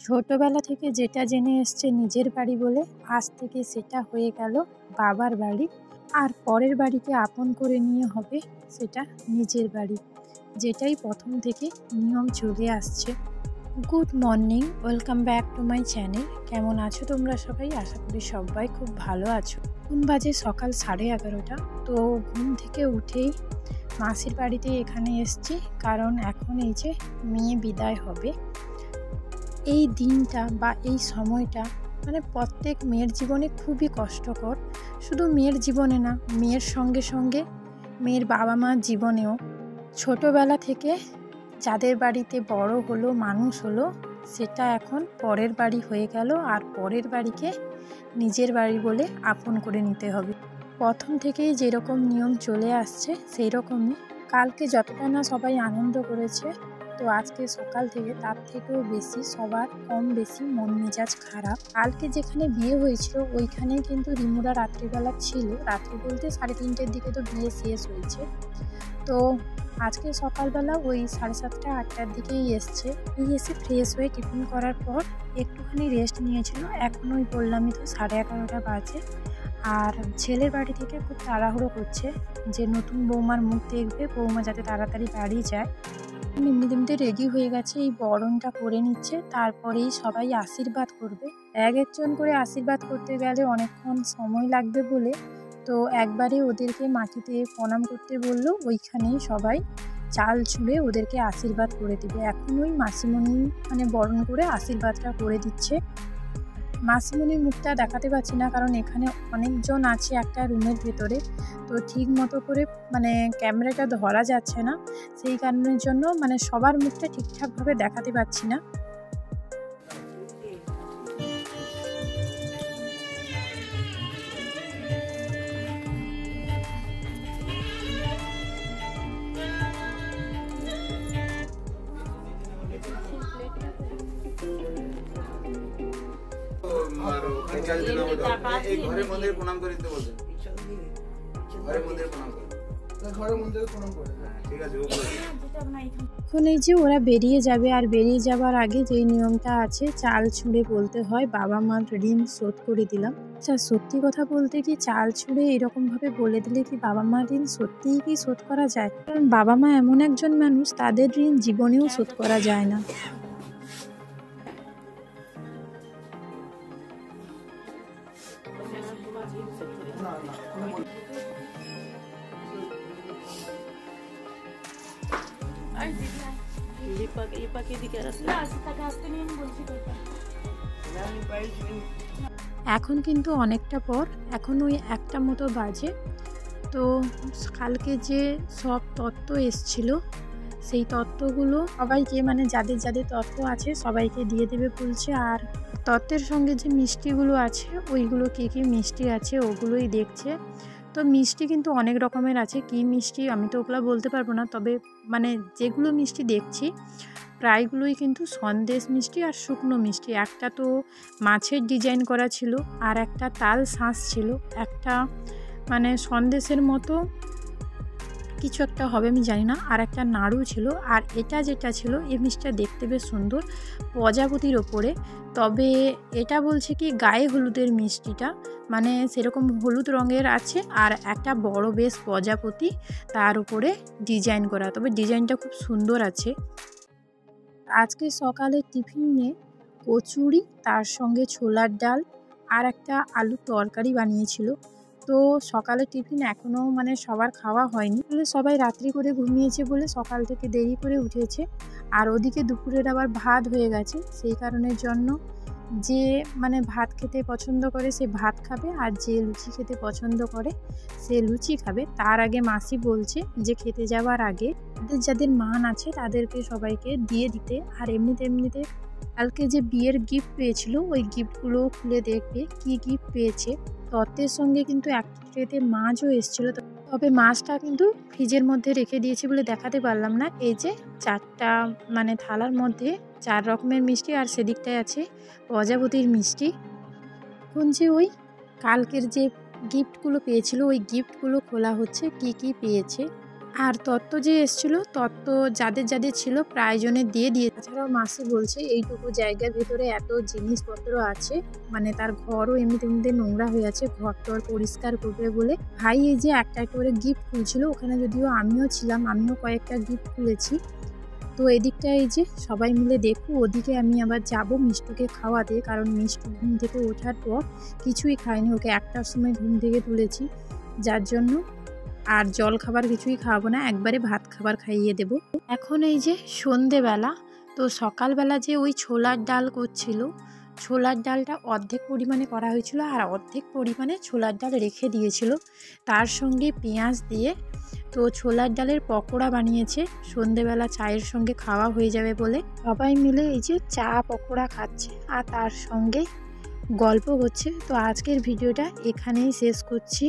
ছোটবেলা থেকে যেটা জেনে এসছে নিজের বাড়ি বলে, আজ থেকে সেটা হয়ে গেল বাবার বাড়ি। আর পরের বাড়িকে আপন করে নিয়ে হবে সেটা নিজের বাড়ি, যেটাই প্রথম থেকে নিয়ম চলে আসছে। Good morning, welcome back to my channel. কেমন আছো তোমরা সবাই? আশা করি সবাই খুব ভালো আছো। এখন বাজে সকাল 11:30। তো ঘুম থেকে উঠেই মাসির বাড়িতে এখানে এসছি, কারণ এখন এই যে মেয়ে বিদায় হবে। এই দিনটা বা এই সময়টা প্রত্যেক মেয়ের জীবনে খুবই কষ্টকর। শুধু মেয়ের জীবনে না, মেয়ের সঙ্গে সঙ্গে মেয়ের বাবা মার জীবনেও। ছোটবেলা থেকে যাদের বাড়িতে বড় হলো, মানুষ হলো, সেটা এখন পরের বাড়ি হয়ে গেল। আর পরের বাড়িকে নিজের বাড়ি বলে আপন করে নিতে হবে। প্রথম থেকেই যেরকম নিয়ম চলে আসছে সেই রকমই। কালকে যতটা না সবাই আনন্দ করেছে, তো আজকে সকাল থেকে তার থেকেও বেশি সবার কম বেশি মন মেজাজ খারাপ। কালকে যেখানে বিয়ে হয়েছিল ওইখানেই কিন্তু রিমুরা রাত্রিবেলা ছিল। রাত্রি বলতে 3:30-র দিকে তো বিয়ে শেষ হয়েছে। তো আজকে সকালবেলা ওই 7:30-8টার দিকেই এসছে। এসে ফ্রেশ হয়ে টিফিন করার পর একটুখানি রেস্ট নিয়েছিল। এখন ওই বললামই তো 11:30 বাজে। আর ছেলের বাড়ি থেকে খুব তাড়াহুড়ো করছে যে নতুন বৌমার মুখ দেখবে, বৌমা যাতে তাড়াতাড়ি বাড়ি যায়। এমনিতে রেডি হয়ে গেছে, এই বরণটা করে নিচ্ছে, তারপরেই সবাই আশীর্বাদ করবে। একজন করে আশীর্বাদ করতে গেলে অনেকক্ষণ সময় লাগবে বলে তো একবারে ওদেরকে মাটিতে প্রণাম করতে বললো। ওইখানেই সবাই চাল ছুঁড়ে ওদেরকে আশীর্বাদ করে দিবে। এখন ওই মাসিমণি বরণ করে আশীর্বাদটা করে দিচ্ছে। মাসিমণির মুখটা দেখাতে পারছি না, কারণ এখানে অনেকজন আছে একটা রুমের ভেতরে, তো ঠিক মতো করে ক্যামেরাটা ধরা যাচ্ছে না। সেই কারণের জন্য সবার মুখটা ঠিকঠাকভাবে দেখাতে পারছি না। এখন এই যে ওরা বেরিয়ে যাবে, আর বেরিয়ে যাবার আগে যেই নিয়মটা আছে, চাল ছুঁড়ে বলতে হয় বাবা মার ঋণ শোধ করে দিলাম। আচ্ছা, সত্যি কথা বলতে কি চাল ছুঁড়ে এরকম ভাবে বলে দিলে কি বাবা মার ঋণ সত্যিই কি শোধ করা যায়? কারণ বাবা মা এমন একজন মানুষ, তাদের ঋণ জীবনেও শোধ করা যায় না। এখন কিন্তু অনেকটা পর, এখন ওই 1টা মতো বাজে। তো কালকে যে সব তত্ত্ব এসছিল, সেই তত্ত্বগুলো সবাইকে যাদের যাদের তত্ত্ব আছে সবাইকে দিয়ে দেবে বলছে। আর তত্ত্বের সঙ্গে যে মিষ্টিগুলো আছে, ওইগুলো কী কী মিষ্টি আছে ওগুলোই দেখছে। তো মিষ্টি কিন্তু অনেক রকমের আছে, কি মিষ্টি আমি তো ওগুলো বলতে পারবো না, তবে যেগুলো মিষ্টি দেখছি প্রায়গুলোই কিন্তু সন্দেশ মিষ্টি আর শুকনো মিষ্টি। একটা তো মাছের ডিজাইন করা ছিল, আর একটা তাল শাঁস ছিল, একটা সন্দেশের মতো কিছু একটা হবে আমি জানি না, আর একটা নাড়ু ছিল। আর এটা যেটা ছিল, এই মিষ্টিটা দেখতে বেশ সুন্দর, প্রজাপতির ওপরে। তবে এটা বলছে কি গায়ে হলুদের মিষ্টিটা, সেরকম হলুদ রঙের আছে, আর একটা বড় বেশ প্রজাপতি তার উপরে ডিজাইন করা। তবে ডিজাইনটা খুব সুন্দর আছে। আজকে সকালে টিফিনে কচুরি, তার সঙ্গে ছোলার ডাল আর একটা আলুর তরকারি বানিয়েছিল। তো সকালে টিফিন এখনও সবার খাওয়া হয়নি, সবাই রাত্রি করে ঘুমিয়েছে বলে সকাল থেকে দেরি করে উঠেছে। আর ওদিকে দুপুরের আবার ভাত হয়ে গেছে, সেই কারণের জন্য যে ভাত খেতে পছন্দ করে সে ভাত খাবে, আর যে লুচি খেতে পছন্দ করে সে লুচি খাবে। তার আগে মাসি বলছে যে খেতে যাওয়ার আগে যাদের মান আছে তাদেরকে সবাইকে দিয়ে দিতে। আর এমনিতে কালকে যে বিয়ের গিফট পেয়েছিল, ওই গিফটগুলো খুলে দেখবে কি গিফট পেয়েছে। তত্ত্বের সঙ্গে কিন্তু একটা ট্রেতে মাছও এসেছিলো, তবে মাছটা কিন্তু ফ্রিজের মধ্যে রেখে দিয়েছি বলে দেখাতে পারলাম না। এই যে 4টা থালার মধ্যে 4 রকমের মিষ্টি, আর সেদিকটায় আছে প্রজাপতির মিষ্টি। এখন যে ওই কালকের যে গিফটগুলো পেয়েছিল, ওই গিফটগুলো খোলা হচ্ছে, কি কি পেয়েছে। আর তত্ত্ব যে এসেছিলো তত্ত্ব যাদের যাদের ছিল প্রায়জনের দিয়ে তাছাড়াও মাসি বলছে এইটুকু জায়গার ভিতরে এত জিনিসপত্র আছে, মানে তার ঘরও এমনিতে নোংরা হয়ে আছে, ঘর টর পরিষ্কার করবে বলে। ভাই এই যে একটা একটা করে গিফট খুলছিল, ওখানে যদিও আমিও ছিলাম, আমিও কয়েকটা গিফট খুলেছি। তো এদিকটা এই যে সবাই মিলে দেখো, ওদিকে আমি আবার যাব মিষ্টুকে খাওয়াতে, কারণ মিষ্টু ঘুম থেকে ওঠার পর কিছুই খায়নি, ওকে 1টার সময় ঘুম থেকে তুলেছি, যার জন্য আর জল খাবার কিছুই খাওয়াবো না, একবারে ভাত খাবার খাইয়ে দেব। এখন এই যে সন্ধেবেলা, তো সকালবেলা যে ওই ছোলার ডাল করছিল, ছোলার ডালটা অর্ধেক পরিমাণে করা হয়েছিল আর অর্ধেক পরিমাণে ছোলার ডাল রেখে দিয়েছিল, তার সঙ্গে পেঁয়াজ দিয়ে তো ছোলার ডালের পকোড়া বানিয়েছে, সন্ধেবেলা চায়ের সঙ্গে খাওয়া হয়ে যাবে বলে। সবাই মিলে এই যে চা পকোড়া খাচ্ছে আর তার সঙ্গে গল্প হচ্ছে। তো আজকের ভিডিওটা এখানেই শেষ করছি।